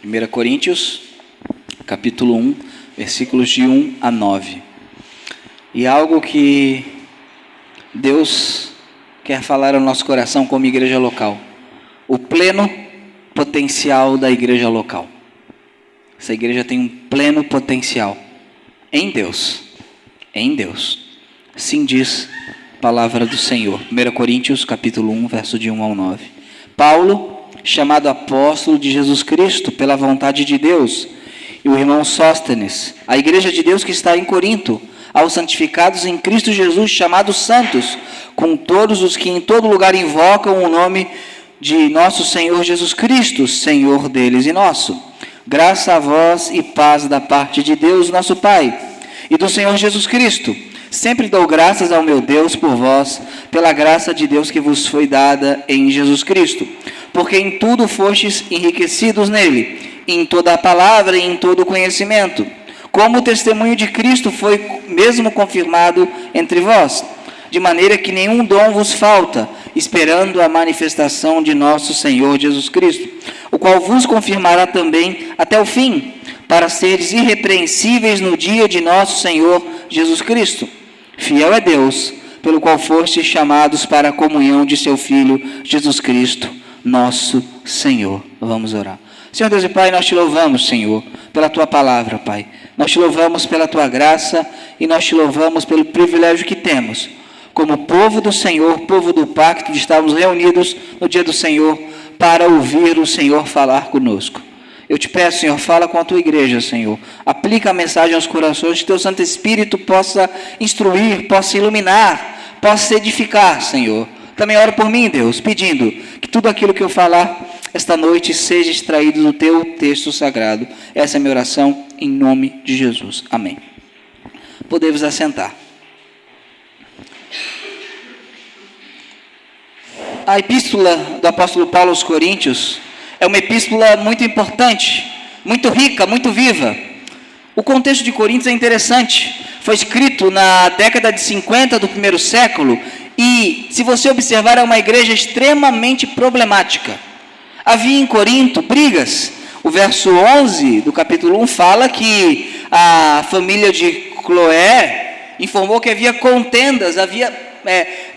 1 Coríntios, capítulo 1, versículos de 1 a 9. E algo que Deus quer falar ao nosso coração como igreja local. O pleno potencial da igreja local. Essa igreja tem um pleno potencial em Deus. Em Deus. Assim diz a palavra do Senhor. 1 Coríntios, capítulo 1, verso de 1 ao 9. Paulo, chamado apóstolo de Jesus Cristo pela vontade de Deus, e o irmão Sóstenes, a igreja de Deus que está em Corinto, aos santificados em Cristo Jesus, chamados santos, com todos os que em todo lugar invocam o nome de nosso Senhor Jesus Cristo, Senhor deles e nosso. Graça a vós e paz da parte de Deus, nosso Pai, e do Senhor Jesus Cristo. Sempre dou graças ao meu Deus por vós, pela graça de Deus que vos foi dada em Jesus Cristo, porque em tudo fostes enriquecidos nele, em toda a palavra e em todo o conhecimento, como o testemunho de Cristo foi mesmo confirmado entre vós, de maneira que nenhum dom vos falta, esperando a manifestação de nosso Senhor Jesus Cristo, o qual vos confirmará também até o fim, para seres irrepreensíveis no dia de nosso Senhor Jesus Cristo. Fiel é Deus, pelo qual fostes chamados para a comunhão de seu Filho, Jesus Cristo, nosso Senhor. Vamos orar. Senhor Deus e Pai, nós te louvamos, Senhor, pela Tua palavra, Pai. Nós te louvamos pela Tua graça e nós te louvamos pelo privilégio que temos, como povo do Senhor, povo do pacto, de estarmos reunidos no dia do Senhor para ouvir o Senhor falar conosco. Eu te peço, Senhor, fala com a Tua igreja, Senhor. Aplica a mensagem aos corações, que Teu Santo Espírito possa instruir, possa iluminar, possa edificar, Senhor. Também oro por mim, Deus, pedindo que tudo aquilo que eu falar esta noite seja extraído do Teu texto sagrado. Essa é a minha oração, em nome de Jesus. Amém. Podemos assentar. A epístola do apóstolo Paulo aos Coríntios é uma epístola muito importante, muito rica, muito viva. O contexto de Coríntios é interessante. Foi escrito na década de 50 do primeiro século e, se você observar, é uma igreja extremamente problemática. Havia em Corinto brigas. O verso 11 do capítulo 1 fala que a família de Cloé informou que havia contendas, havia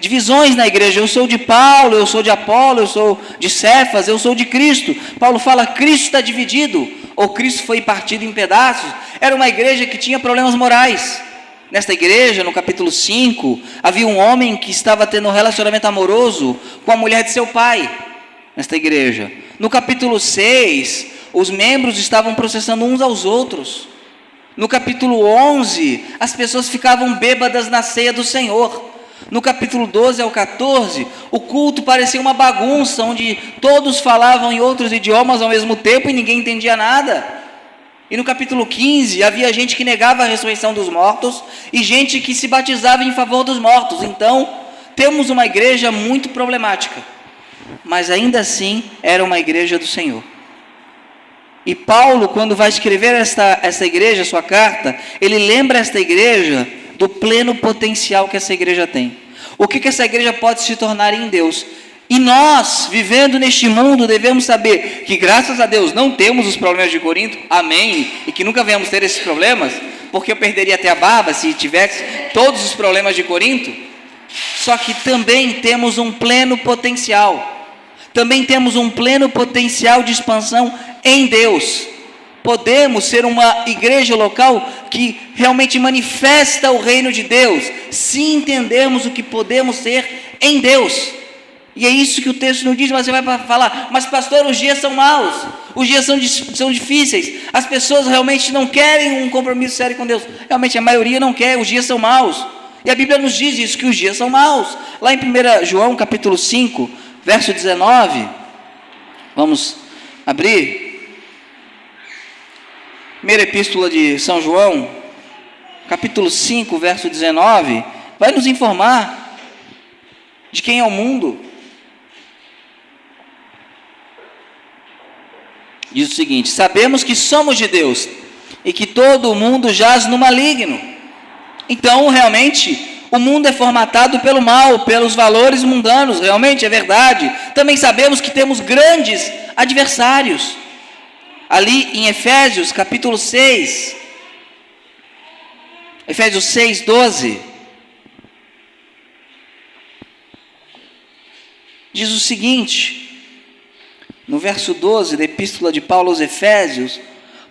divisões na igreja. Eu sou de Paulo, eu sou de Apolo, eu sou de Cefas, eu sou de Cristo. Paulo fala, Cristo está dividido, ou Cristo foi partido em pedaços. Era uma igreja que tinha problemas morais. Nesta igreja, no capítulo 5, havia um homem que estava tendo um relacionamento amoroso com a mulher de seu pai, nesta igreja. No capítulo 6, os membros estavam processando uns aos outros. No capítulo 11, as pessoas ficavam bêbadas na ceia do Senhor. No capítulo 12 ao 14, o culto parecia uma bagunça, onde todos falavam em outros idiomas ao mesmo tempo e ninguém entendia nada. E no capítulo 15, havia gente que negava a ressurreição dos mortos e gente que se batizava em favor dos mortos. Então, temos uma igreja muito problemática, mas ainda assim era uma igreja do Senhor. E Paulo, quando vai escrever esta igreja, sua carta, ele lembra esta igreja do pleno potencial que essa igreja tem. O que essa igreja pode se tornar em Deus. E nós, vivendo neste mundo, devemos saber que, graças a Deus, não temos os problemas de Corinto, amém, e que nunca venhamos ter esses problemas, porque eu perderia até a barba se tivesse todos os problemas de Corinto. Só que também temos um pleno potencial. Também temos um pleno potencial de expansão em Deus. Podemos ser uma igreja local que realmente manifesta o reino de Deus, se entendermos o que podemos ser em Deus. E é isso que o texto nos diz. Mas você vai falar, mas pastor, os dias são maus, os dias são difíceis, as pessoas realmente não querem um compromisso sério com Deus. Realmente a maioria não quer, os dias são maus. E a Bíblia nos diz isso, que os dias são maus. Lá em 1 João capítulo 5, verso 19, vamos abrir. Primeira epístola de São João, capítulo 5, verso 19, vai nos informar de quem é o mundo. Diz o seguinte: sabemos que somos de Deus e que todo o mundo jaz no maligno. Então, realmente, o mundo é formatado pelo mal, pelos valores mundanos, realmente é verdade. Também sabemos que temos grandes adversários. ali em Efésios capítulo 6, Efésios 6, 12, diz o seguinte, no verso 12 da epístola de Paulo aos Efésios: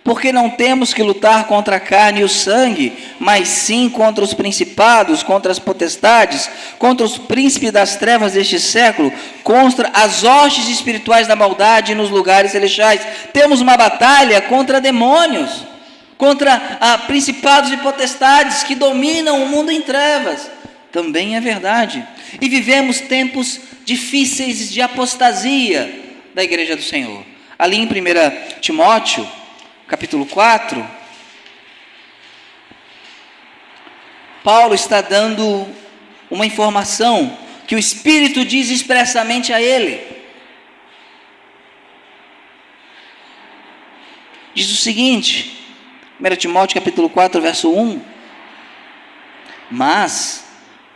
porque não temos que lutar contra a carne e o sangue, mas sim contra os principados, contra as potestades, contra os príncipes das trevas deste século, contra as hostes espirituais da maldade nos lugares celestiais. Temos uma batalha contra demônios, contra principados e potestades que dominam o mundo em trevas. Também é verdade. E vivemos tempos difíceis de apostasia da igreja do Senhor. Ali em 1 Timóteo, capítulo 4, Paulo está dando uma informação que o Espírito diz expressamente a ele. Diz o seguinte, 1 Timóteo capítulo 4, verso 1: mas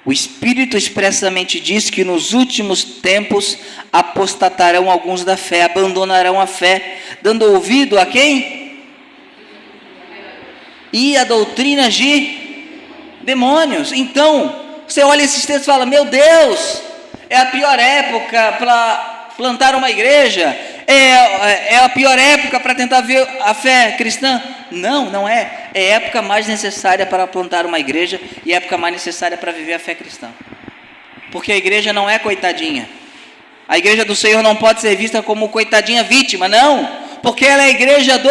o Espírito expressamente diz que nos últimos tempos apostatarão alguns da fé, abandonarão a fé, dando ouvido a quem? E a doutrina de demônios. Então, você olha esses textos e fala: meu Deus, é a pior época para plantar uma igreja, é a pior época para tentar ver a fé cristã. Não, não é. É a época mais necessária para plantar uma igreja e a época mais necessária para viver a fé cristã. Porque a igreja não é coitadinha. A igreja do Senhor não pode ser vista como coitadinha vítima, não. Porque ela é a igreja do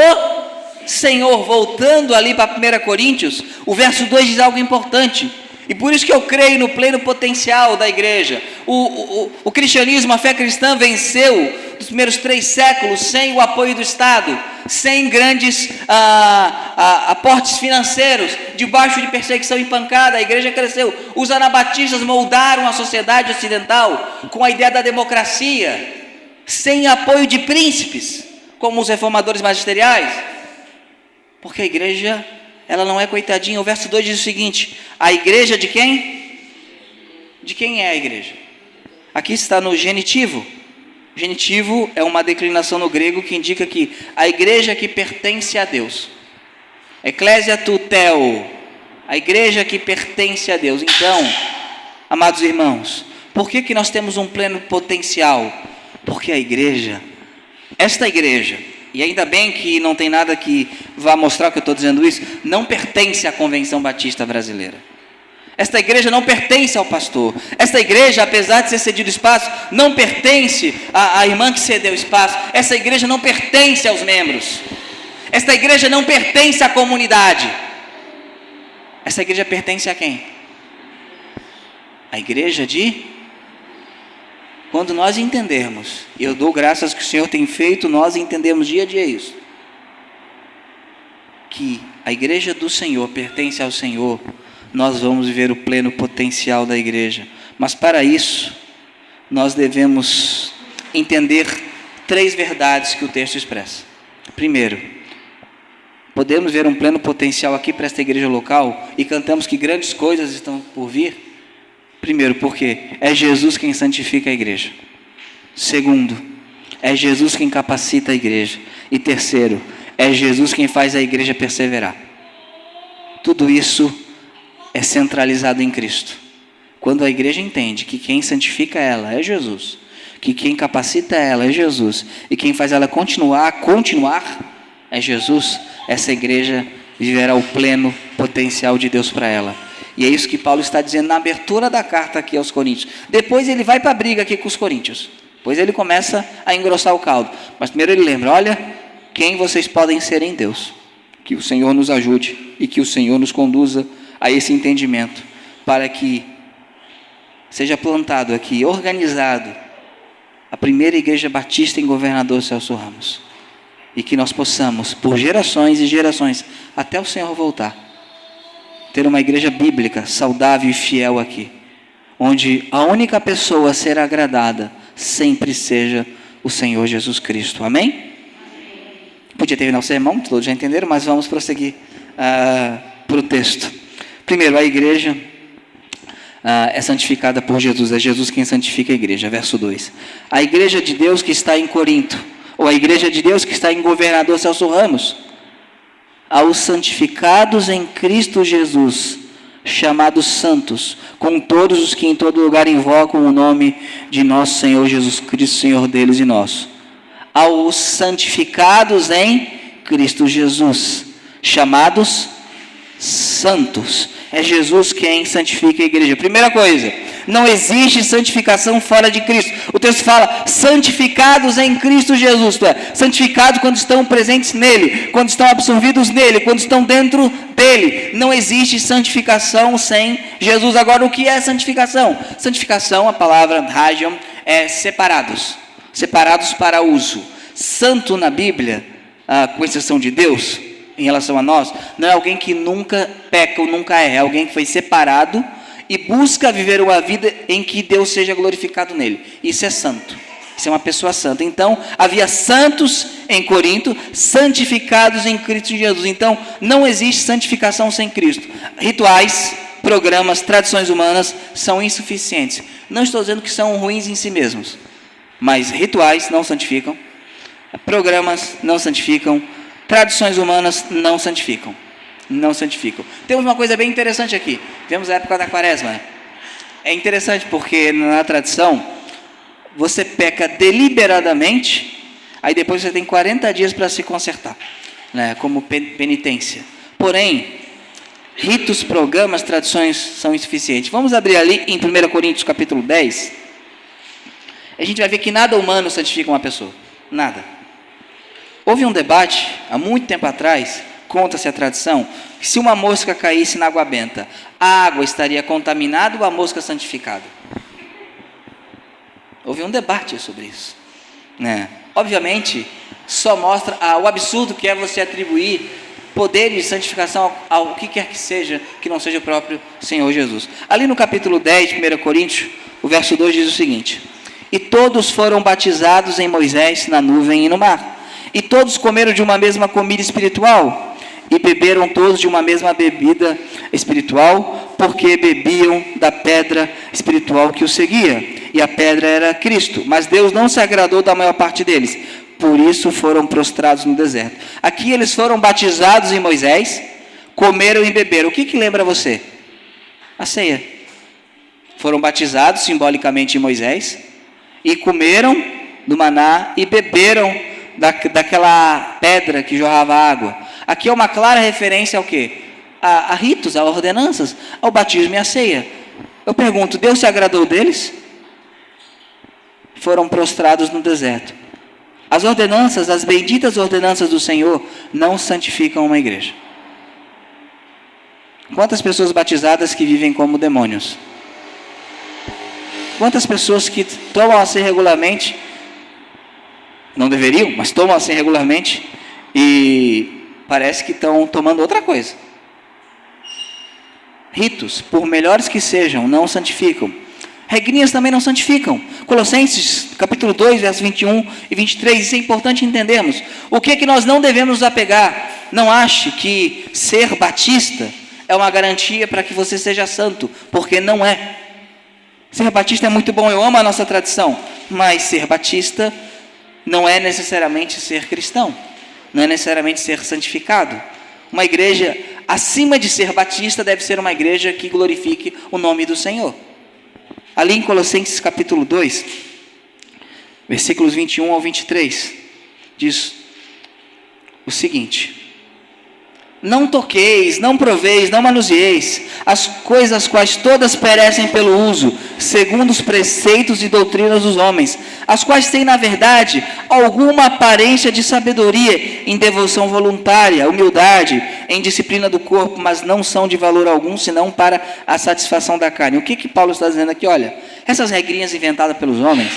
Senhor. Voltando ali para 1 Coríntios, o verso 2 diz algo importante. E por isso que eu creio no pleno potencial da igreja. O cristianismo, a fé cristã venceu nos primeiros 3 séculos sem o apoio do Estado, sem grandes aportes financeiros, debaixo de perseguição e pancada. A igreja cresceu. Os anabatistas moldaram a sociedade ocidental com a ideia da democracia, sem apoio de príncipes, como os reformadores magisteriais. Porque a igreja, ela não é coitadinha. O verso 2 diz o seguinte: a igreja de quem? De quem é a igreja? Aqui está no genitivo. Genitivo é uma declinação no grego que indica que a igreja que pertence a Deus. Ecclesia tu theo, a igreja que pertence a Deus. Então, amados irmãos, por que nós temos um pleno potencial? Porque a igreja, esta igreja, e ainda bem que não tem nada que vá mostrar que eu estou dizendo isso, não pertence à Convenção Batista Brasileira. Esta igreja não pertence ao pastor. Esta igreja, apesar de ser cedido espaço, não pertence à irmã que cedeu espaço. Essa igreja não pertence aos membros. Esta igreja não pertence à comunidade. Essa igreja pertence a quem? A igreja de... Quando nós entendermos, e eu dou graças que o Senhor tem feito, nós entendemos dia a dia isso, que a igreja do Senhor pertence ao Senhor, nós vamos viver o pleno potencial da igreja. Mas para isso, nós devemos entender 3 verdades que o texto expressa. Primeiro, podemos ver um pleno potencial aqui para esta igreja local e cantamos que grandes coisas estão por vir. Primeiro, porque é Jesus quem santifica a igreja. Segundo, é Jesus quem capacita a igreja. E terceiro, é Jesus quem faz a igreja perseverar. Tudo isso é centralizado em Cristo. Quando a igreja entende que quem santifica ela é Jesus, que quem capacita ela é Jesus, e quem faz ela continuar é Jesus, essa igreja viverá o pleno potencial de Deus para ela. E é isso que Paulo está dizendo na abertura da carta aqui aos Coríntios. Depois ele vai para a briga aqui com os Coríntios. Depois ele começa a engrossar o caldo. Mas primeiro ele lembra: olha, quem vocês podem ser em Deus. Que o Senhor nos ajude e que o Senhor nos conduza a esse entendimento, para que seja plantado aqui, organizado, a primeira igreja batista em Governador Celso Ramos, e que nós possamos, por gerações e gerações, até o Senhor voltar, ter uma igreja bíblica, saudável e fiel aqui, onde a única pessoa a ser agradada sempre seja o Senhor Jesus Cristo. Amém? Podia terminar o sermão, todos já entenderam, mas vamos prosseguir para o texto. Primeiro, a igreja é santificada por Jesus, é Jesus quem santifica a igreja. Verso 2: a igreja de Deus que está em Corinto, ou a igreja de Deus que está em Governador Celso Ramos, aos santificados em Cristo Jesus, chamados santos, com todos os que em todo lugar invocam o nome de nosso Senhor Jesus Cristo, Senhor deles e nosso. Aos santificados em Cristo Jesus, chamados santos. É Jesus quem santifica a igreja. Primeira coisa, não existe santificação fora de Cristo. O texto fala, santificados em Cristo Jesus, isto é, santificados quando estão presentes nele, quando estão absorvidos nele, quando estão dentro dele. Não existe santificação sem Jesus. Agora, o que é santificação? Santificação, a palavra hagion, é separados para uso. Santo na Bíblia, com exceção de Deus, em relação a nós, não é alguém que nunca peca ou nunca erra, é alguém que foi separado e busca viver uma vida em que Deus seja glorificado nele. Isso é santo, isso é uma pessoa santa. Então, havia santos em Corinto, santificados em Cristo Jesus. Então, não existe santificação sem Cristo. Rituais, programas, tradições humanas são insuficientes. Não estou dizendo que são ruins em si mesmos, mas rituais não santificam, programas não santificam, tradições humanas não santificam. Não santificam. Temos uma coisa bem interessante aqui. Vemos a época da quaresma. É interessante porque na tradição, você peca deliberadamente, aí depois você tem 40 dias para se consertar, né, como penitência. Porém, ritos, programas, tradições são insuficientes. Vamos abrir ali em 1 Coríntios capítulo 10. A gente vai ver que nada humano santifica uma pessoa. Nada. Houve um debate, há muito tempo atrás, conta-se a tradição, que se uma mosca caísse na água benta, a água estaria contaminada ou a mosca santificada? Houve um debate sobre isso, né? Obviamente, só mostra o absurdo que é você atribuir poderes de santificação ao que quer que seja, que não seja o próprio Senhor Jesus. Ali no capítulo 10, 1 Coríntios, o verso 2 diz o seguinte: e todos foram batizados em Moisés na nuvem e no mar. E todos comeram de uma mesma comida espiritual, e beberam todos de uma mesma bebida espiritual, porque bebiam da pedra espiritual que os seguia, e a pedra era Cristo. Mas Deus não se agradou da maior parte deles, por isso foram prostrados no deserto. Aqui eles foram batizados em Moisés, comeram e beberam. O que lembra você? A ceia. Foram batizados simbolicamente em Moisés, e comeram do maná e beberam daquela pedra que jorrava água. Aqui é uma clara referência ao quê? A ritos, a ordenanças, ao batismo e à ceia. Eu pergunto, Deus se agradou deles? Foram prostrados no deserto. As ordenanças, as benditas ordenanças do Senhor, não santificam uma igreja. Quantas pessoas batizadas que vivem como demônios? Quantas pessoas que tomam assim regularmente, não deveriam, mas tomam assim regularmente, e parece que estão tomando outra coisa. Ritos, por melhores que sejam, não santificam. Regrinhas também não santificam. Colossenses, capítulo 2, versos 21 e 23, isso é importante entendermos. O que é que nós não devemos nos apegar? Não ache que ser batista é uma garantia para que você seja santo, porque não é. Ser batista é muito bom, eu amo a nossa tradição, mas ser batista não é necessariamente ser cristão, não é necessariamente ser santificado. Uma igreja, acima de ser batista, deve ser uma igreja que glorifique o nome do Senhor. Ali em Colossenses capítulo 2, versículos 21 ao 23, diz o seguinte: não toqueis, não proveis, não manuseeis as coisas quais todas perecem pelo uso, segundo os preceitos e doutrinas dos homens, as quais têm, na verdade, alguma aparência de sabedoria, em devoção voluntária, humildade, em disciplina do corpo, mas não são de valor algum, senão para a satisfação da carne. O que Paulo está dizendo aqui? Olha, essas regrinhas inventadas pelos homens,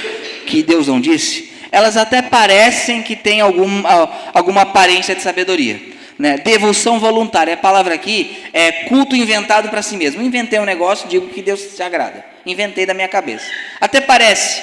que Deus não disse, elas até parecem que têm alguma aparência de sabedoria. Né? Devoção voluntária, a palavra aqui é culto inventado para si mesmo. Inventei um negócio, digo que Deus se agrada. Inventei da minha cabeça. Até parece,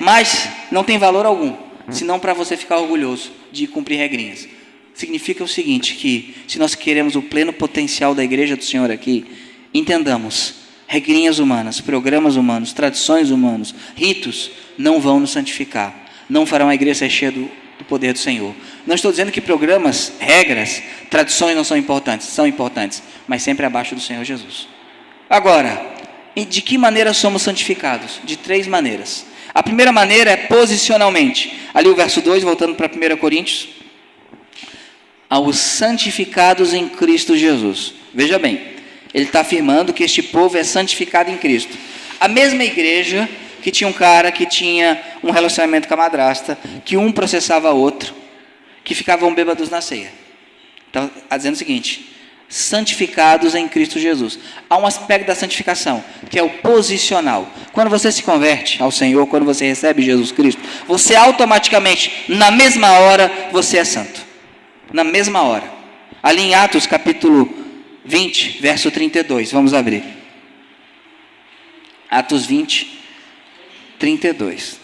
mas não tem valor algum, senão para você ficar orgulhoso de cumprir regrinhas. Significa o seguinte, que se nós queremos o pleno potencial da igreja do Senhor aqui, entendamos, regrinhas humanas, programas humanos, tradições humanos, ritos, não vão nos santificar. não farão a igreja ser cheia do poder do Senhor. Não estou dizendo que programas, regras, tradições não são importantes, mas sempre abaixo do Senhor Jesus. Agora, de que maneira somos santificados? De 3 maneiras. A primeira maneira é posicionalmente. Ali o verso 2, voltando para 1 Coríntios. Aos santificados em Cristo Jesus. Veja bem, ele está afirmando que este povo é santificado em Cristo. A mesma igreja que tinha um cara que tinha um relacionamento com a madrasta, que um processava outro, que ficavam bêbados na ceia. Então, está dizendo o seguinte: santificados em Cristo Jesus. Há um aspecto da santificação, que é o posicional. Quando você se converte ao Senhor, quando você recebe Jesus Cristo, você automaticamente, na mesma hora, você é santo. Na mesma hora. Ali em Atos capítulo 20, verso 32, vamos abrir. Atos 20, 32.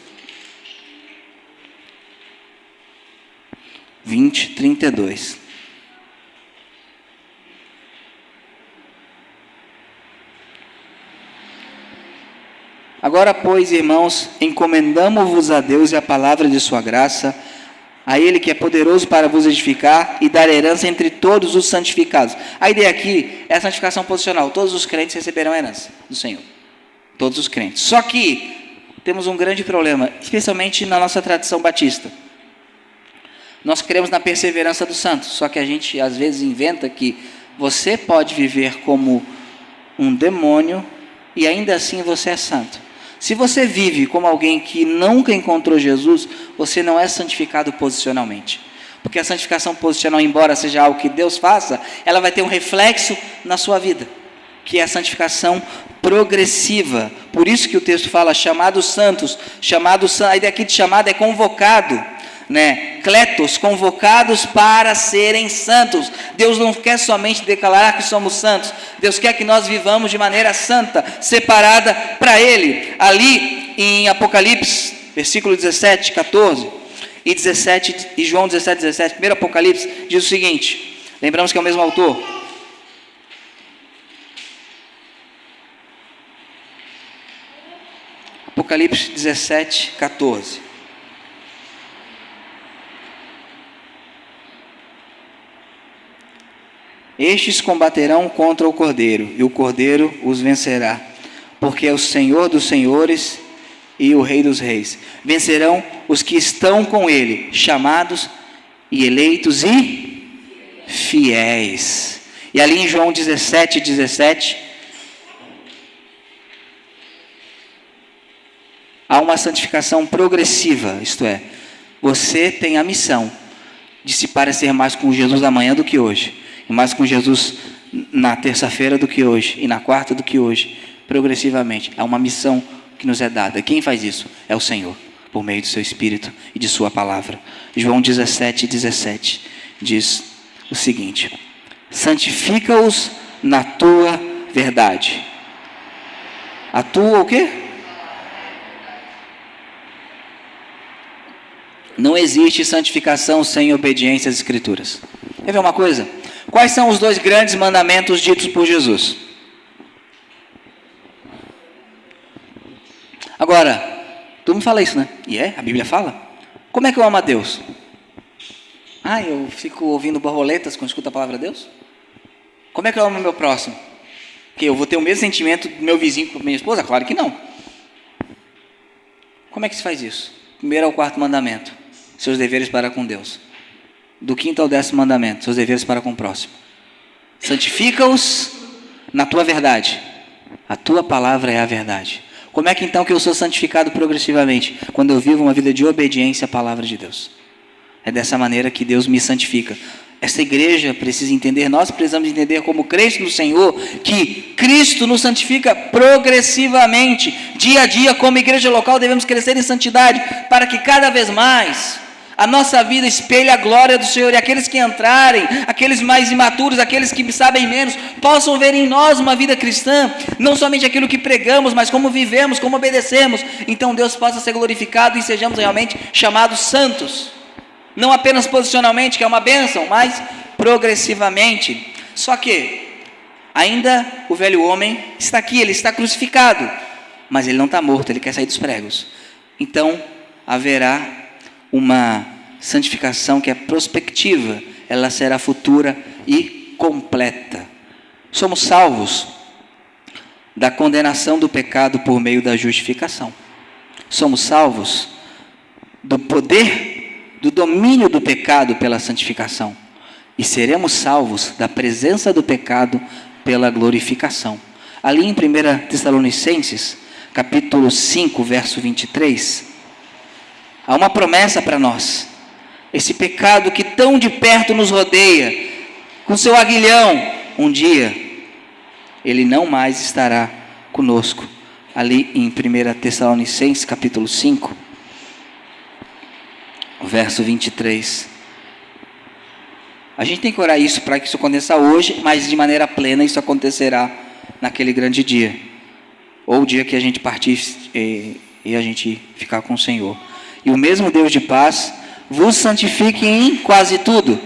20, 32. Agora, pois, irmãos, encomendamo-vos a Deus e a palavra de sua graça, a Ele que é poderoso para vos edificar e dar herança entre todos os santificados. A ideia aqui é a santificação posicional. Todos os crentes receberão a herança do Senhor. Todos os crentes. Só que temos um grande problema, especialmente na nossa tradição batista. Nós cremos na perseverança dos santos, só que a gente às vezes inventa que você pode viver como um demônio e ainda assim você é santo. Se você vive como alguém que nunca encontrou Jesus, você não é santificado posicionalmente. Porque a santificação posicional, embora seja algo que Deus faça, ela vai ter um reflexo na sua vida, que é a santificação progressiva. Por isso que o texto fala chamados santos, a ideia aqui de chamado é convocado, né? Cletos, convocados para serem santos. Deus não quer somente declarar que somos santos, Deus quer que nós vivamos de maneira santa, separada para Ele. Ali em Apocalipse, versículo 17, 14 e 17, e João 17, 17, primeiro Apocalipse, diz o seguinte, lembramos que é o mesmo autor. Apocalipse 17, 14. Estes combaterão contra o Cordeiro, e o Cordeiro os vencerá, porque é o Senhor dos senhores e o Rei dos reis. Vencerão os que estão com Ele, chamados e eleitos e fiéis. E ali em João 17, 17, há uma santificação progressiva, isto é, você tem a missão de se parecer mais com Jesus amanhã do que hoje. Mais com Jesus na terça-feira do que hoje, e na quarta do que hoje, progressivamente. Há uma missão que nos é dada. Quem faz isso? É o Senhor, por meio do seu Espírito e de sua palavra. João 17, 17 diz o seguinte: santifica-os na tua verdade. A tua o quê? Não existe santificação sem obediência às Escrituras. Quer ver uma coisa? Quais são os 2 grandes mandamentos ditos por Jesus? Agora, todo mundo fala isso, né? E a Bíblia fala. Como é que eu amo a Deus? Eu fico ouvindo borboletas quando escuto a palavra de Deus? Como é que eu amo o meu próximo? Que eu vou ter o mesmo sentimento do meu vizinho com minha esposa? Claro que não. Como é que se faz isso? 1º ao 4º mandamento. Seus deveres para com Deus. Do 5º ao 10º mandamento, seus deveres para com o próximo. Santifica-os na tua verdade. A tua palavra é a verdade. Como é que então que eu sou santificado progressivamente? Quando eu vivo uma vida de obediência à palavra de Deus. É dessa maneira que Deus me santifica. Essa igreja precisa entender, nós precisamos entender como crentes no Senhor, que Cristo nos santifica progressivamente. Dia a dia, como igreja local, devemos crescer em santidade, para que cada vez mais a nossa vida espelhe a glória do Senhor, e aqueles que entrarem, aqueles mais imaturos, aqueles que sabem menos, possam ver em nós uma vida cristã, não somente aquilo que pregamos, mas como vivemos, como obedecemos. Então Deus possa ser glorificado e sejamos realmente chamados santos, não apenas posicionalmente, que é uma bênção, mas progressivamente. Só que ainda o velho homem está aqui, ele está crucificado, mas ele não está morto, ele quer sair dos pregos. Então haverá uma santificação que é prospectiva, ela será futura e completa. Somos salvos da condenação do pecado por meio da justificação. Somos salvos do poder, do domínio do pecado pela santificação. E seremos salvos da presença do pecado pela glorificação. Ali em 1 Tessalonicenses, capítulo 5, verso 23, há uma promessa para nós. Esse pecado que tão de perto nos rodeia, com seu aguilhão, um dia, ele não mais estará conosco. Ali em 1 Tessalonicenses, capítulo 5, verso 23. A gente tem que orar isso para que isso aconteça hoje, mas de maneira plena isso acontecerá naquele grande dia. Ou o dia que a gente partir e a gente ficar com o Senhor. E o mesmo Deus de paz vos santifique em quase tudo,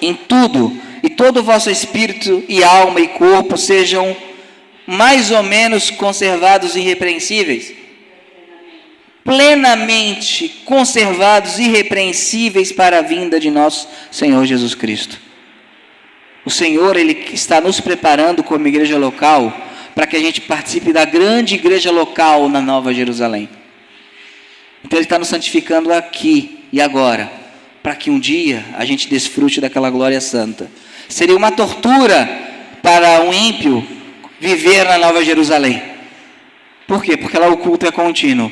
em tudo, e todo o vosso espírito e alma e corpo sejam mais ou menos conservados irrepreensíveis, plenamente conservados irrepreensíveis para a vinda de nosso Senhor Jesus Cristo. O Senhor, Ele está nos preparando como igreja local para que a gente participe da grande igreja local na Nova Jerusalém. Então Ele está nos santificando aqui e agora, para que um dia a gente desfrute daquela glória santa. Seria uma tortura para um ímpio viver na Nova Jerusalém. Por quê? Porque lá o culto é contínuo.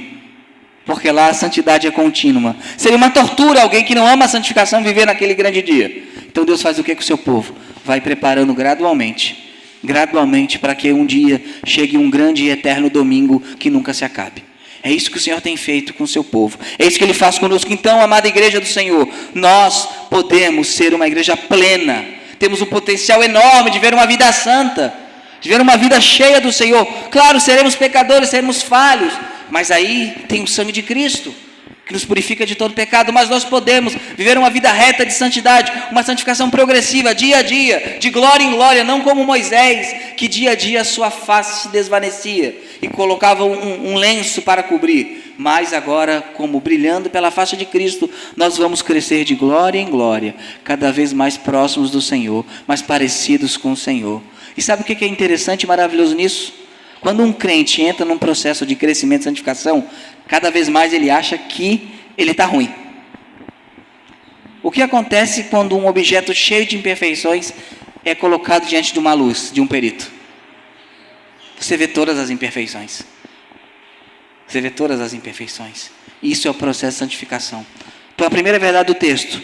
Porque lá a santidade é contínua. Seria uma tortura alguém que não ama a santificação viver naquele grande dia. Então Deus faz o que com o seu povo? Vai preparando gradualmente para que um dia chegue um grande e eterno domingo que nunca se acabe. É isso que o Senhor tem feito com o seu povo. É isso que Ele faz conosco. Então, amada igreja do Senhor, nós podemos ser uma igreja plena. Temos um potencial enorme de ver uma vida santa, de ver uma vida cheia do Senhor. Claro, seremos pecadores, seremos falhos, mas aí tem o sangue de Cristo, que nos purifica de todo pecado. Mas nós podemos viver uma vida reta de santidade, uma santificação progressiva, dia a dia, de glória em glória, não como Moisés, que dia a dia a sua face se desvanecia e colocava um lenço para cobrir. Mas agora, como brilhando pela face de Cristo, nós vamos crescer de glória em glória, cada vez mais próximos do Senhor, mais parecidos com o Senhor. E sabe o que é interessante e maravilhoso nisso? Quando um crente entra num processo de crescimento e santificação, cada vez mais ele acha que ele está ruim. O que acontece quando um objeto cheio de imperfeições é colocado diante de uma luz, de um perito? Você vê todas as imperfeições. Você vê todas as imperfeições. Isso é o processo de santificação. Então a primeira verdade do texto,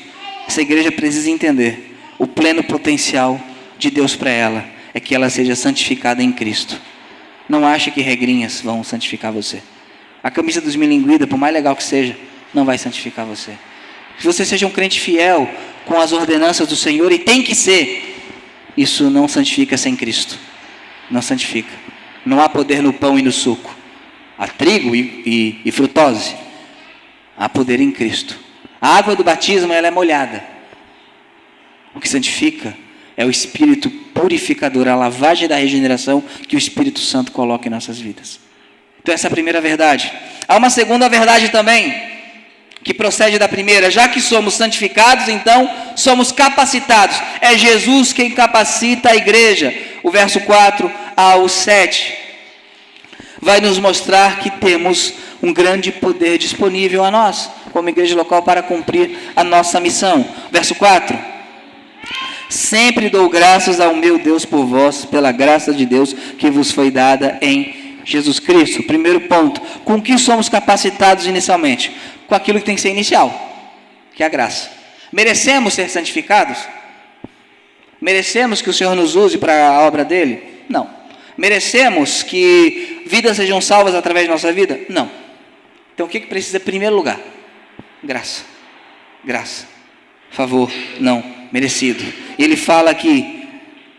essa igreja precisa entender o pleno potencial de Deus para ela, é que ela seja santificada em Cristo. Não ache que regrinhas vão santificar você. A camisa dos milinguida, por mais legal que seja, não vai santificar você. Se você seja um crente fiel com as ordenanças do Senhor, e tem que ser, isso não santifica sem Cristo. Não santifica. Não há poder no pão e no suco. Há trigo e frutose. Há poder em Cristo. A água do batismo, ela é molhada. O que santifica é o Espírito purificador, a lavagem da regeneração que o Espírito Santo coloca em nossas vidas. Então essa é a primeira verdade. Há uma segunda verdade também, que procede da primeira. Já que somos santificados, então somos capacitados. É Jesus quem capacita a igreja. O verso 4 ao 7 vai nos mostrar que temos um grande poder disponível a nós, como igreja local, para cumprir a nossa missão. Verso 4: sempre dou graças ao meu Deus por vós, pela graça de Deus que vos foi dada em Jesus Cristo. Primeiro ponto, com que somos capacitados inicialmente? Com aquilo que tem que ser inicial, que é a graça. Merecemos ser santificados? Merecemos que o Senhor nos use para a obra dele? Não. Merecemos que vidas sejam salvas através de nossa vida? Não. Então o que precisa em primeiro lugar? Graça. Graça. Favor. Não. Merecido. Ele fala aqui: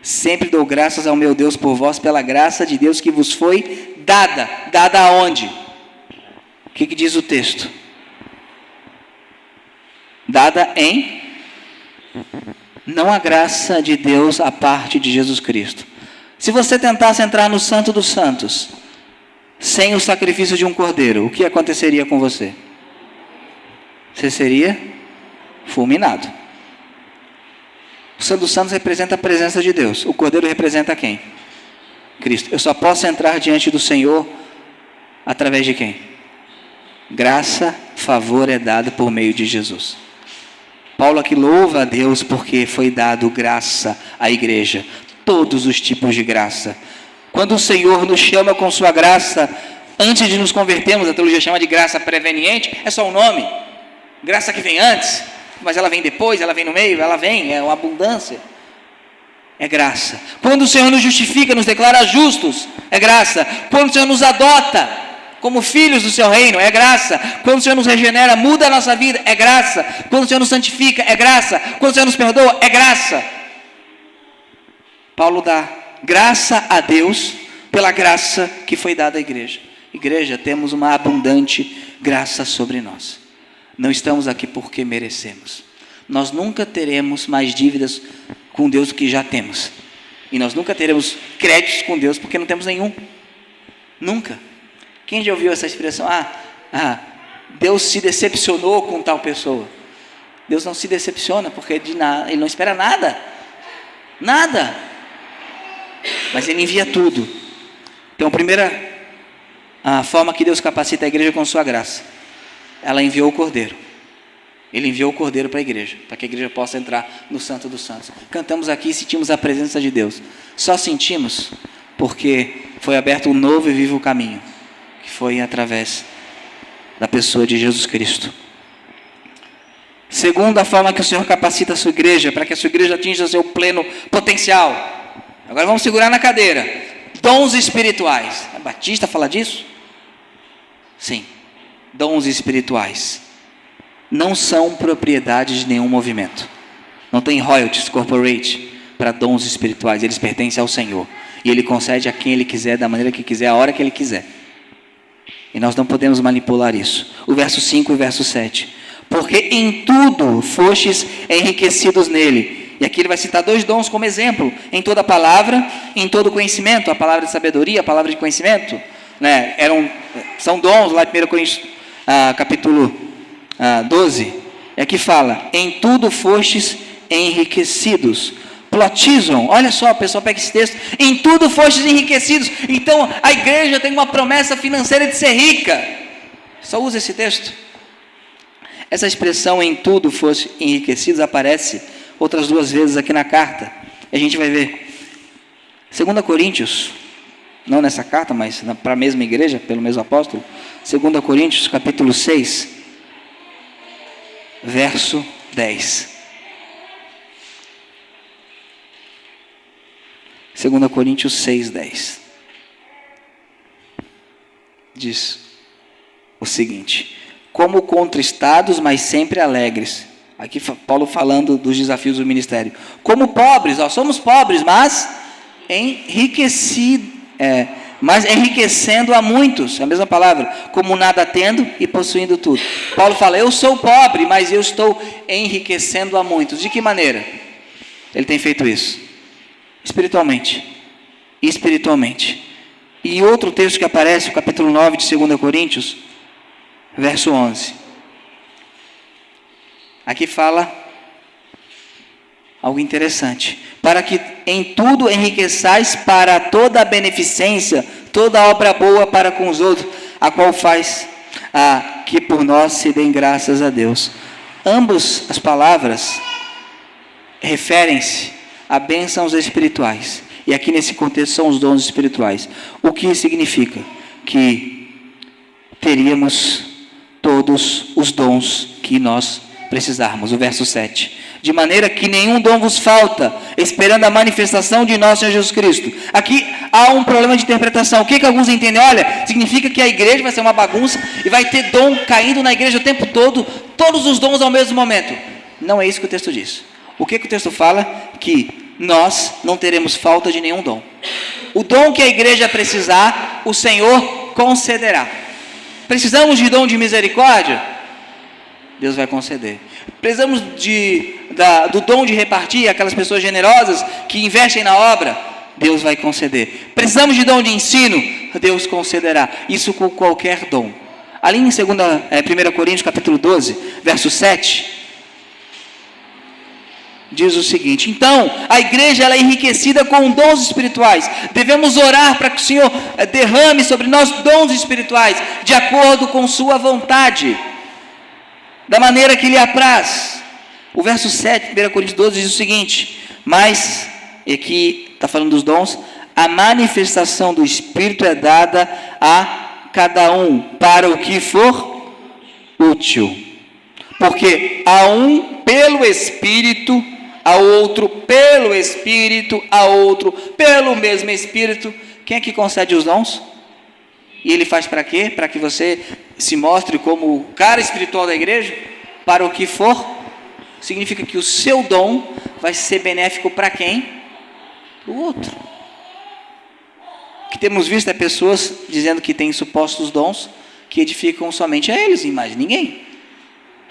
sempre dou graças ao meu Deus por vós, pela graça de Deus que vos foi dada. Dada aonde? O que diz o texto? Dada em... não a graça de Deus a parte de Jesus Cristo. Se você tentasse entrar no Santo dos Santos sem o sacrifício de um cordeiro, o que aconteceria com você? você seria fulminado. O Santo dos Santos representa a presença de Deus. O Cordeiro representa quem? Cristo. Eu só posso entrar diante do Senhor através de quem? Graça, favor é dado por meio de Jesus. Paulo aqui louva a Deus porque foi dado graça à igreja. Todos os tipos de graça. Quando o Senhor nos chama com sua graça, antes de nos convertermos, a teologia chama de graça preveniente, é só um nome. Graça que vem antes, mas ela vem depois, ela vem no meio, ela vem, é uma abundância. É graça. Quando o Senhor nos justifica, nos declara justos, é graça. Quando o Senhor nos adota como filhos do seu reino, é graça. Quando o Senhor nos regenera, muda a nossa vida, é graça. Quando o Senhor nos santifica, é graça. Quando o Senhor nos perdoa, é graça. Paulo dá graça a Deus pela graça que foi dada à igreja. Igreja, temos uma abundante graça sobre nós. Não estamos aqui porque merecemos. Nós nunca teremos mais dívidas com Deus do que já temos. E nós nunca teremos créditos com Deus porque não temos nenhum. Nunca. Quem já ouviu essa expressão? Deus se decepcionou com tal pessoa. Deus não se decepciona porque Ele não espera nada. Nada. Mas Ele envia tudo. Então, a forma que Deus capacita a igreja com sua graça. Ela enviou o Cordeiro. Ele enviou o Cordeiro para a igreja, para que a igreja possa entrar no Santo dos Santos. Cantamos aqui e sentimos a presença de Deus. Só sentimos porque foi aberto um novo e vivo caminho, que foi através da pessoa de Jesus Cristo. Segunda forma que o Senhor capacita a sua igreja, para que a sua igreja atinja seu pleno potencial. Agora vamos segurar na cadeira. Dons espirituais. A Batista fala disso? Sim. Dons espirituais não são propriedade de nenhum movimento. Não tem royalties corporate para dons espirituais. Eles pertencem ao Senhor. E Ele concede a quem Ele quiser, da maneira que quiser, a hora que Ele quiser. E nós não podemos manipular isso. O verso 5 e o verso 7. Porque em tudo fostes enriquecidos nele. E aqui ele vai citar 2 dons como exemplo. Em toda palavra, em todo conhecimento. A palavra de sabedoria, a palavra de conhecimento. Né? São dons lá em 1 Coríntios capítulo 12. E aqui fala, em tudo fostes enriquecidos. Plotizam, olha só, o pessoal pega esse texto, em tudo fostes enriquecidos. Então a igreja tem uma promessa financeira de ser rica. Só usa esse texto. Essa expressão em tudo fostes enriquecidos aparece outras 2 vezes aqui na carta. A gente vai ver 2 Coríntios, não nessa carta, mas para a mesma igreja, pelo mesmo apóstolo. 2 Coríntios capítulo 6, verso 10. 2 Coríntios 6, 10. Diz o seguinte: como contristados, mas sempre alegres. Aqui Paulo falando dos desafios do ministério. Como pobres, somos pobres, mas enriquecendo a muitos. É a mesma palavra. Como nada tendo e possuindo tudo. Paulo fala, eu sou pobre, mas eu estou enriquecendo a muitos. De que maneira? Ele tem feito isso. Espiritualmente. E outro texto que aparece, o capítulo 9 de 2 Coríntios, verso 11. Aqui fala algo interessante. Para que em tudo enriqueçais para toda a beneficência, toda a obra boa para com os outros, a qual faz que por nós se deem graças a Deus. Ambas as palavras referem-se a bênçãos espirituais. E aqui nesse contexto são os dons espirituais. O que significa? Que teríamos todos os dons que nós precisarmos. O verso 7. De maneira que nenhum dom vos falta, esperando a manifestação de nosso Senhor Jesus Cristo. Aqui há um problema de interpretação. O que alguns entendem? Olha, significa que a igreja vai ser uma bagunça e vai ter dom caindo na igreja o tempo todo, todos os dons ao mesmo momento. Não é isso que o texto diz. O que o texto fala? Que nós não teremos falta de nenhum dom. O dom que a igreja precisar, o Senhor concederá. Precisamos de dom de misericórdia? Deus vai conceder. Precisamos do dom de repartir, aquelas pessoas generosas que investem na obra? Deus vai conceder. Precisamos de dom de ensino? Deus concederá. Isso com qualquer dom. Ali em 1 Coríntios capítulo 12, verso 7, diz o seguinte: então, a igreja ela é enriquecida com dons espirituais. Devemos orar para que o Senhor derrame sobre nós dons espirituais, de acordo com sua vontade, da maneira que lhe apraz. O verso 7, 1 Coríntios 12, diz o seguinte: mas, e aqui está falando dos dons, a manifestação do Espírito é dada a cada um, para o que for útil. Porque a um pelo Espírito, a outro pelo Espírito, a outro pelo mesmo Espírito. Quem é que concede os dons? E ele faz para quê? Para que você se mostre como o cara espiritual da igreja? Para o que for. Significa que o seu dom vai ser benéfico para quem? Para o outro. O que temos visto é pessoas dizendo que têm supostos dons que edificam somente a eles e mais ninguém.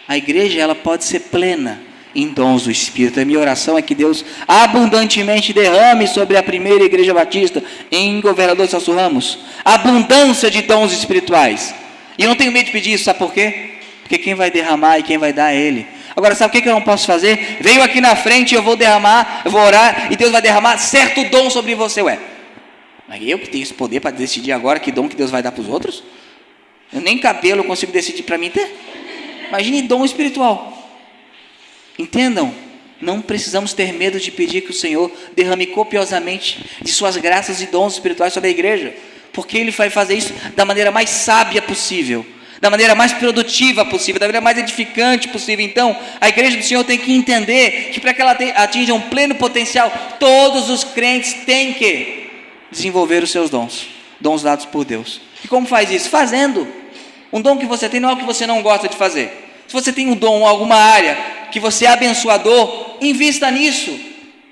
A igreja ela pode ser plena em dons do Espírito. A minha oração é que Deus abundantemente derrame sobre a primeira igreja batista em Governador Celso Ramos abundância de dons espirituais. E eu não tenho medo de pedir isso, sabe por quê? Porque quem vai derramar e quem vai dar é Ele. Agora, sabe o que eu não posso fazer? Venho aqui na frente, eu vou derramar, eu vou orar e Deus vai derramar certo dom sobre você. Ué, mas eu que tenho esse poder para decidir agora que dom que Deus vai dar para os outros? Eu nem cabelo consigo decidir para mim ter. Imagine dom espiritual. Entendam, não precisamos ter medo de pedir que o Senhor derrame copiosamente de suas graças e dons espirituais sobre a igreja, porque Ele vai fazer isso da maneira mais sábia possível, da maneira mais produtiva possível, da maneira mais edificante possível. Então, a igreja do Senhor tem que entender que para que ela atinja um pleno potencial, todos os crentes têm que desenvolver os seus dons dados por Deus. E como faz isso? Fazendo. Um dom que você tem não é o que você não gosta de fazer. Se você tem um dom em alguma área que você é abençoador, invista nisso,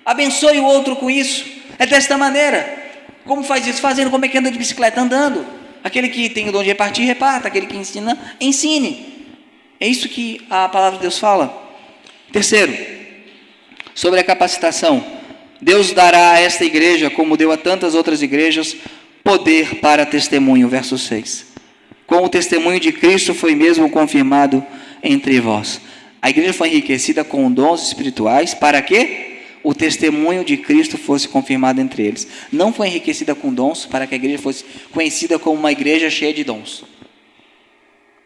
abençoe o outro com isso. É desta maneira. Como faz isso? Fazendo. Como é que anda de bicicleta? Andando. Aquele que tem o dom de repartir, reparta. Aquele que ensina, ensine. É isso que a palavra de Deus fala. Terceiro, sobre a capacitação. Deus dará a esta igreja, como deu a tantas outras igrejas, poder para testemunho. Verso 6. Com o testemunho de Cristo foi mesmo confirmado entre vós. A igreja foi enriquecida com dons espirituais para que o testemunho de Cristo fosse confirmado entre eles. Não foi enriquecida com dons para que a igreja fosse conhecida como uma igreja cheia de dons.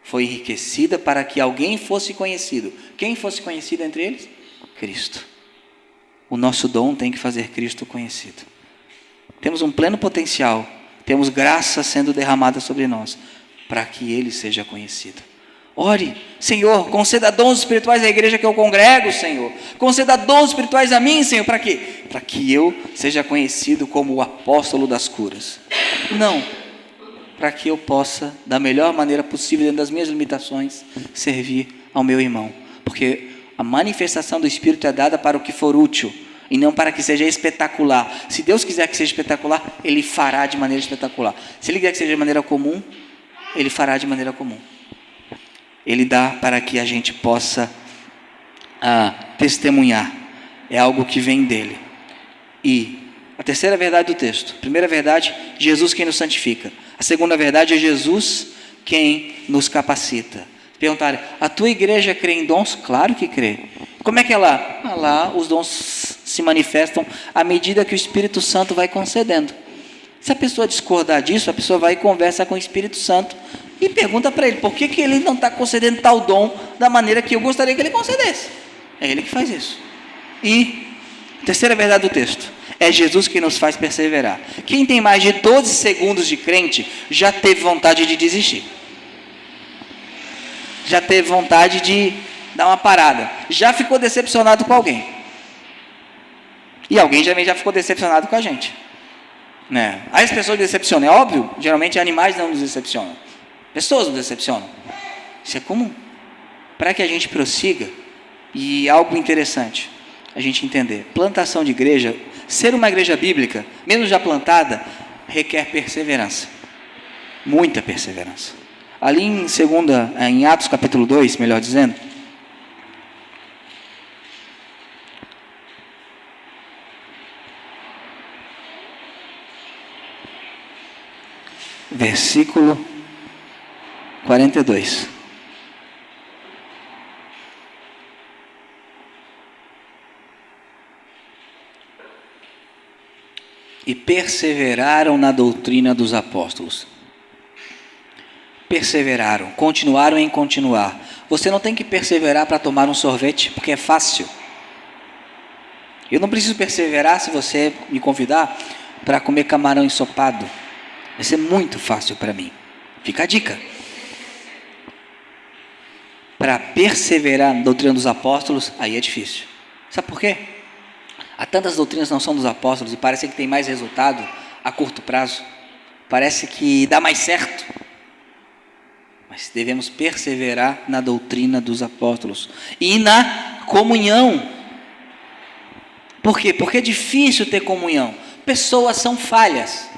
Foi enriquecida para que alguém fosse conhecido. Quem fosse conhecido entre eles? Cristo. O nosso dom tem que fazer Cristo conhecido. Temos um pleno potencial, temos graça sendo derramada sobre nós, para que Ele seja conhecido. Ore, Senhor, conceda dons espirituais à igreja que eu congrego, Senhor. Conceda dons espirituais a mim, Senhor, para quê? Para que eu seja conhecido como o apóstolo das curas. Não, para que eu possa, da melhor maneira possível, dentro das minhas limitações, servir ao meu irmão. Porque a manifestação do Espírito é dada para o que for útil, e não para que seja espetacular. Se Deus quiser que seja espetacular, Ele fará de maneira espetacular. Se Ele quiser que seja de maneira comum, Ele fará de maneira comum. Ele dá para que a gente possa testemunhar. É algo que vem dEle. E a terceira verdade do texto. A primeira verdade, Jesus quem nos santifica. A segunda verdade é Jesus quem nos capacita. Perguntarem, a tua igreja crê em dons? Claro que crê. Como é que é lá? Lá os dons se manifestam à medida que o Espírito Santo vai concedendo. Se a pessoa discordar disso, a pessoa vai e conversa com o Espírito Santo e pergunta para ele, por que ele não está concedendo tal dom da maneira que eu gostaria que ele concedesse? É ele que faz isso. E a terceira verdade do texto, é Jesus que nos faz perseverar. Quem tem mais de 12 segundos de crente, já teve vontade de desistir. Já teve vontade de dar uma parada. Já ficou decepcionado com alguém. E alguém também já ficou decepcionado com a gente. Né? As pessoas decepcionam, é óbvio, geralmente animais não nos decepcionam. Pessoas nos decepcionam. Isso é comum. Para que a gente prossiga, e algo interessante, a gente entender, plantação de igreja, ser uma igreja bíblica, mesmo já plantada, requer perseverança. Muita perseverança. Ali em Atos capítulo 2, melhor dizendo, versículo 42. E perseveraram na doutrina dos apóstolos. Perseveraram, continuaram em continuar. Você não tem que perseverar para tomar um sorvete, porque é fácil. Eu não preciso perseverar se você me convidar para comer camarão ensopado. Vai ser muito fácil para mim. Fica a dica. Para perseverar na doutrina dos apóstolos, aí é difícil. Sabe por quê? Há tantas doutrinas que não são dos apóstolos e parece que tem mais resultado a curto prazo. Parece que dá mais certo. Mas devemos perseverar na doutrina dos apóstolos e na comunhão. Por quê? Porque é difícil ter comunhão. Pessoas são falhas.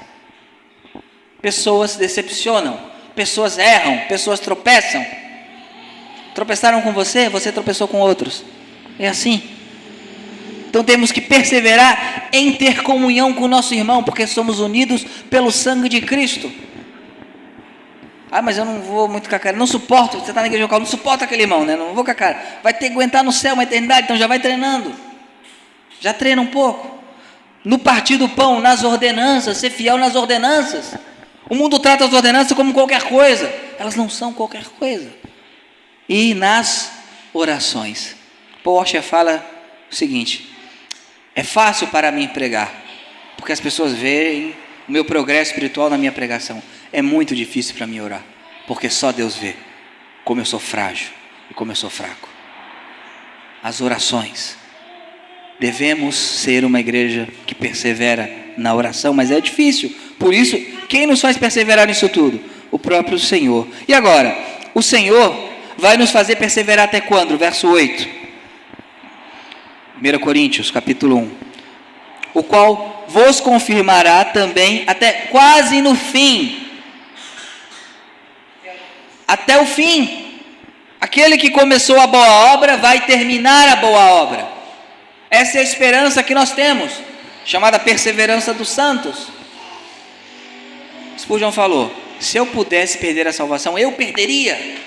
Pessoas decepcionam. Pessoas erram. Pessoas tropeçam. Tropeçaram com você, você tropeçou com outros. É assim. Então temos que perseverar em ter comunhão com o nosso irmão, porque somos unidos pelo sangue de Cristo. Ah, mas eu não vou muito com a cara, não suporto, você está na igreja local, não suporta aquele irmão, né? Não vou com a cara, vai ter que aguentar no céu uma eternidade, então já vai treinando, já treina um pouco, no partir do pão, nas ordenanças, ser fiel nas ordenanças. O mundo trata as ordenanças como qualquer coisa, elas não são qualquer coisa. E nas orações, Paul Washer fala o seguinte: é fácil para mim pregar, porque as pessoas veem o meu progresso espiritual na minha pregação. É muito difícil para mim orar, porque só Deus vê como eu sou frágil e como eu sou fraco. As orações. Devemos ser uma igreja que persevera na oração, mas é difícil. Por isso, quem nos faz perseverar nisso tudo? O próprio Senhor. E agora, o Senhor vai nos fazer perseverar até quando? Verso 8. 1 Coríntios, capítulo 1. O qual vos confirmará também até quase no fim. Até o fim. Aquele que começou a boa obra vai terminar a boa obra. Essa é a esperança que nós temos, chamada perseverança dos santos. Spurgeon falou: se eu pudesse perder a salvação, eu perderia.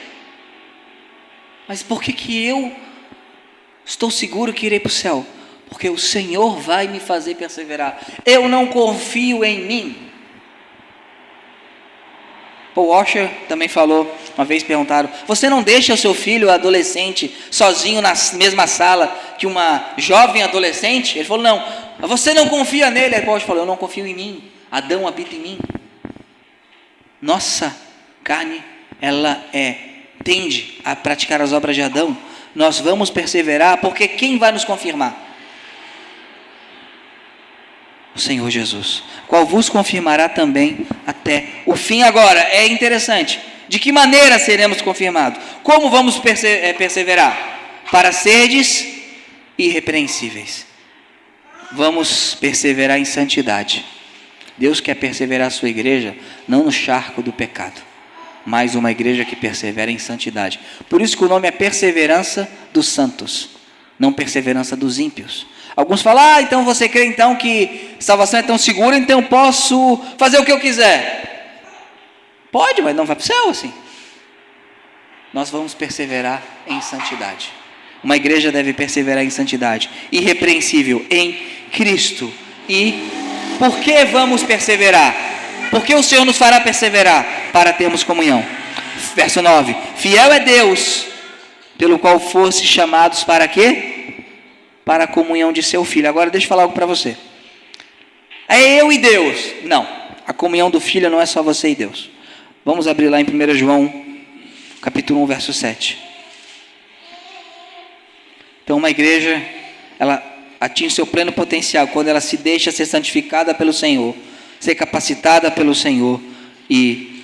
Mas por que eu estou seguro que irei para o céu? Porque o Senhor vai me fazer perseverar. Eu não confio em mim. Paul Washer também falou, uma vez perguntaram: você não deixa o seu filho adolescente sozinho na mesma sala que uma jovem adolescente? Ele falou: não, você não confia nele. Aí Paul Washer falou: eu não confio em mim. Adão habita em mim. Nossa carne, ela tende a praticar as obras de Adão. Nós vamos perseverar, porque quem vai nos confirmar? O Senhor Jesus, qual vos confirmará também até o fim. Agora, é interessante, de que maneira seremos confirmados? Como vamos perseverar? Para serdes irrepreensíveis. Vamos perseverar em santidade. Deus quer perseverar a sua igreja, não no charco do pecado, mas uma igreja que persevera em santidade. Por isso que o nome é perseverança dos santos, não perseverança dos ímpios. Alguns falam: então você crê então que salvação é tão segura, então eu posso fazer o que eu quiser. Pode, mas não vai para o céu assim. Nós vamos perseverar em santidade. Uma igreja deve perseverar em santidade, irrepreensível em Cristo. E por que vamos perseverar? Porque o Senhor nos fará perseverar para termos comunhão. Verso 9: fiel é Deus, pelo qual fosse chamados para quê? Para a comunhão de seu Filho. Agora deixa eu falar algo para você. É eu e Deus. Não, a comunhão do Filho não é só você e Deus. Vamos abrir lá em 1 João, capítulo 1, verso 7. Então uma igreja, ela atinge seu pleno potencial quando ela se deixa ser santificada pelo Senhor, ser capacitada pelo Senhor, e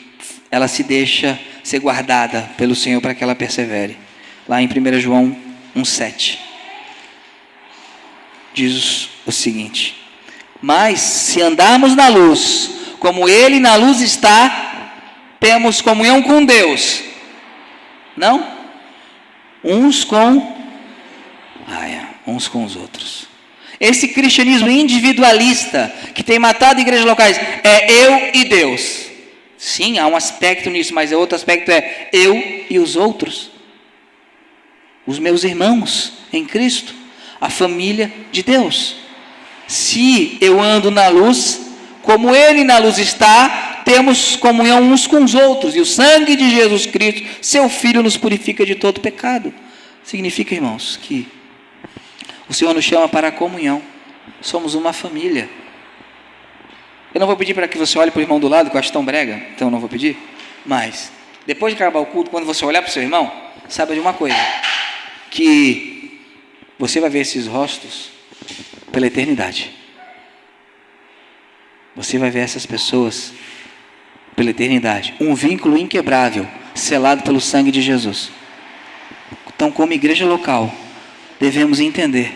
ela se deixa ser guardada pelo Senhor para que ela persevere. Lá em 1 João 1,7 diz o seguinte: mas se andarmos na luz, como Ele na luz está, temos comunhão com Deus. Não? Uns com os outros. Esse cristianismo individualista que tem matado igrejas locais é eu e Deus. Sim, há um aspecto nisso, mas o outro aspecto é eu e os outros. Os meus irmãos em Cristo, a família de Deus. Se eu ando na luz, como Ele na luz está, temos comunhão uns com os outros, e o sangue de Jesus Cristo, seu Filho, nos purifica de todo pecado. Significa, irmãos, que o Senhor nos chama para a comunhão, somos uma família. Eu não vou pedir para que você olhe para o irmão do lado, que eu acho tão brega, então eu não vou pedir, mas depois de acabar o culto, quando você olhar para o seu irmão, saiba de uma coisa, que você vai ver esses rostos pela eternidade. Você vai ver essas pessoas pela eternidade. Um vínculo inquebrável, selado pelo sangue de Jesus. Então, como igreja local, devemos entender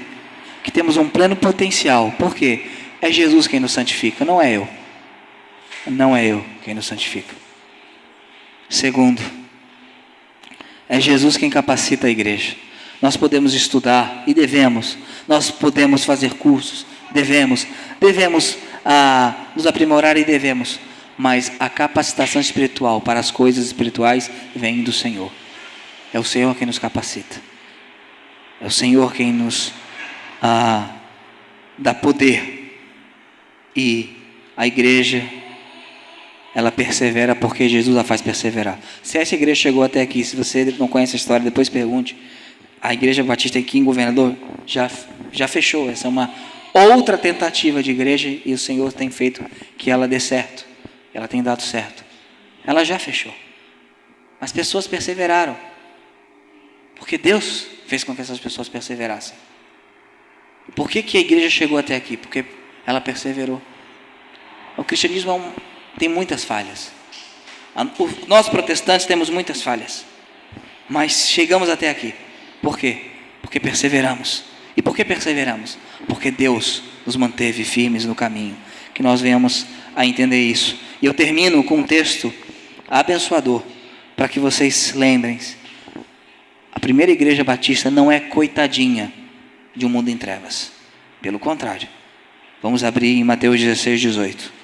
que temos um pleno potencial. Por quê? É Jesus quem nos santifica, não é eu. Não é eu quem nos santifica. Segundo, é Jesus quem capacita a igreja. Nós podemos estudar e devemos. Nós podemos fazer cursos, devemos nos aprimorar e devemos. Mas a capacitação espiritual para as coisas espirituais vem do Senhor. É o Senhor quem nos capacita. É o Senhor quem nos dá poder. E a igreja, ela persevera porque Jesus a faz perseverar. Se essa igreja chegou até aqui, se você não conhece a história, depois pergunte. A Igreja Batista aqui em Governador já fechou. Essa é uma outra tentativa de igreja e o Senhor tem feito que ela dê certo. Ela tem dado certo. Ela já fechou. As pessoas perseveraram. Porque Deus fez com que essas pessoas perseverassem. Por que a igreja chegou até aqui? Porque ela perseverou. O cristianismo tem muitas falhas. Nós protestantes temos muitas falhas. Mas chegamos até aqui. Por quê? Porque perseveramos. E por que perseveramos? Porque Deus nos manteve firmes no caminho. Que nós venhamos a entender isso. E eu termino com um texto abençoador, para que vocês lembrem-se. A primeira igreja batista não é coitadinha de um mundo em trevas. Pelo contrário. Vamos abrir em Mateus 16, 18.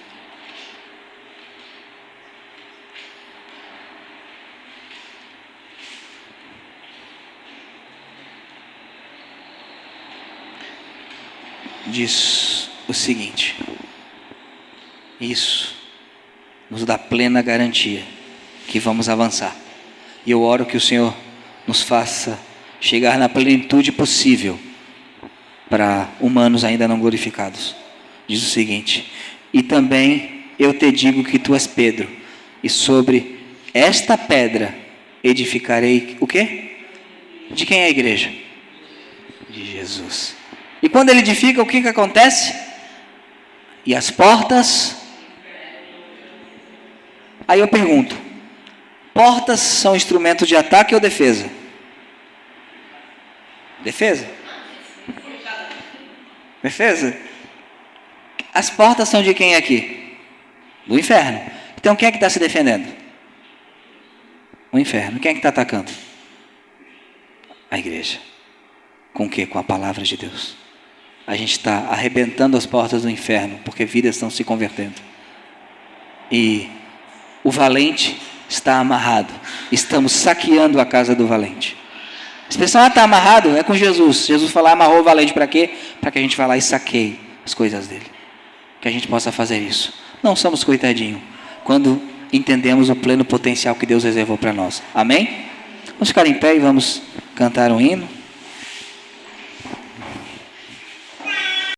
Diz o seguinte: isso nos dá plena garantia que vamos avançar. E eu oro que o Senhor nos faça chegar na plenitude possível para humanos ainda não glorificados. Diz o seguinte: e também eu te digo que tu és Pedro, e sobre esta pedra edificarei o quê? De quem é a igreja? De Jesus. E quando ele edifica, o que acontece? E as portas... Aí eu pergunto, portas são instrumentos de ataque ou defesa? Defesa? Defesa? As portas são de quem aqui? Do inferno. Então quem é que está se defendendo? O inferno. Quem é que está atacando? A igreja. Com o quê? Com a palavra de Deus. A gente está arrebentando as portas do inferno, porque vidas estão se convertendo. E o valente está amarrado. Estamos saqueando a casa do valente. A expressão está amarrado é com Jesus. Jesus falou, amarrou o valente para quê? Para que a gente vá lá e saqueie as coisas dele. Que a gente possa fazer isso. Não somos coitadinhos quando entendemos o pleno potencial que Deus reservou para nós. Amém? Vamos ficar em pé e vamos cantar um hino.